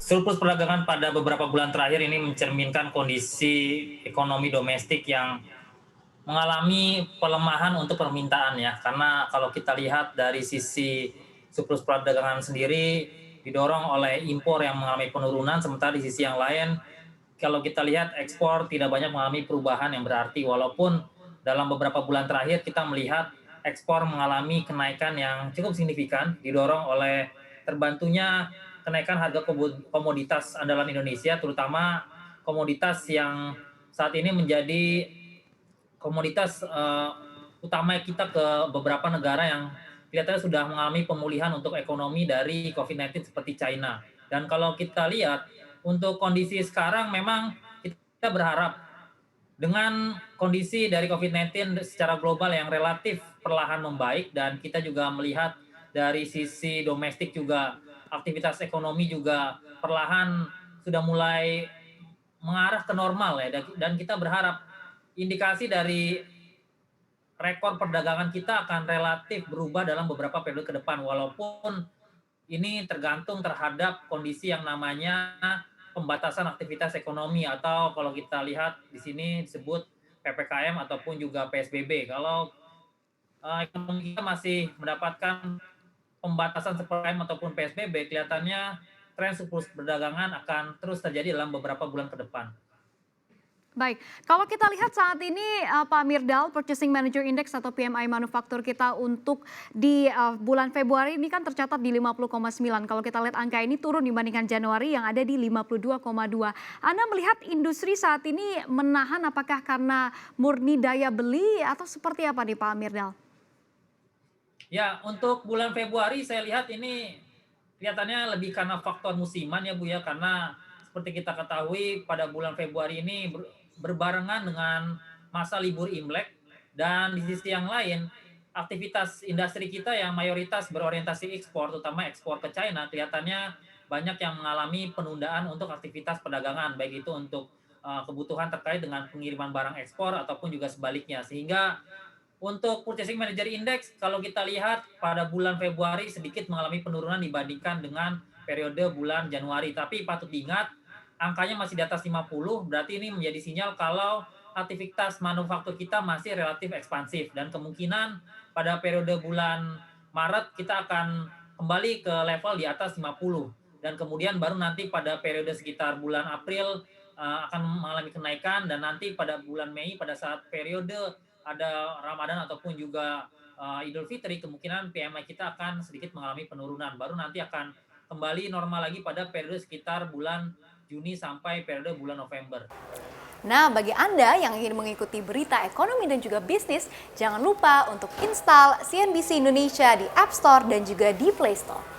Surplus perdagangan pada beberapa bulan terakhir ini mencerminkan kondisi ekonomi domestik yang mengalami pelemahan untuk permintaan ya, karena kalau kita lihat dari sisi surplus perdagangan sendiri didorong oleh impor yang mengalami penurunan, sementara di sisi yang lain kalau kita lihat ekspor tidak banyak mengalami perubahan yang berarti, walaupun dalam beberapa bulan terakhir kita melihat ekspor mengalami kenaikan yang cukup signifikan, didorong oleh terbantunya kenaikan harga komoditas andalan Indonesia, terutama komoditas yang saat ini menjadi komoditas utama kita ke beberapa negara yang kelihatannya sudah mengalami pemulihan untuk ekonomi dari COVID-19 seperti China. Dan kalau kita lihat untuk kondisi sekarang memang kita berharap dengan kondisi dari COVID-19 secara global yang relatif perlahan membaik dan kita juga melihat dari sisi domestik juga aktivitas ekonomi juga perlahan sudah mulai mengarah ke normal ya dan kita berharap indikasi dari rekor perdagangan kita akan relatif berubah dalam beberapa periode ke depan walaupun ini tergantung terhadap kondisi yang namanya pembatasan aktivitas ekonomi atau kalau kita lihat di sini disebut PPKM ataupun juga PSBB. Kalau ekonomi kita masih mendapatkan pembatasan PPKM ataupun PSBB, kelihatannya tren surplus perdagangan akan terus terjadi dalam beberapa bulan ke depan. Baik, kalau kita lihat saat ini Pak Mirdal, Purchasing Manager Index atau PMI manufaktur kita untuk di bulan Februari ini kan tercatat di 50,9. Kalau kita lihat angka ini turun dibandingkan Januari yang ada di 52,2. Anda melihat industri saat ini menahan apakah karena murni daya beli atau seperti apa nih Pak Mirdal? Ya, untuk bulan Februari saya lihat ini kelihatannya lebih karena faktor musiman ya Bu ya, karena seperti kita ketahui pada bulan Februari ini berbarengan dengan masa libur Imlek dan di sisi yang lain aktivitas industri kita yang mayoritas berorientasi ekspor, terutama ekspor ke China, kelihatannya banyak yang mengalami penundaan untuk aktivitas perdagangan, baik itu untuk kebutuhan terkait dengan pengiriman barang ekspor ataupun juga sebaliknya. Sehingga untuk Purchasing Manager Index, kalau kita lihat pada bulan Februari sedikit mengalami penurunan dibandingkan dengan periode bulan Januari. Tapi patut diingat, angkanya masih di atas 50, berarti ini menjadi sinyal kalau aktivitas manufaktur kita masih relatif ekspansif. Dan kemungkinan pada periode bulan Maret kita akan kembali ke level di atas 50. Dan kemudian baru nanti pada periode sekitar bulan April akan mengalami kenaikan dan nanti pada bulan Mei pada saat periode ada Ramadan ataupun juga Idul Fitri, kemungkinan PMI kita akan sedikit mengalami penurunan. Baru nanti akan kembali normal lagi pada periode sekitar bulan Juni sampai periode bulan November. Nah, bagi Anda yang ingin mengikuti berita ekonomi dan juga bisnis, jangan lupa untuk install CNBC Indonesia di App Store dan juga di Play Store.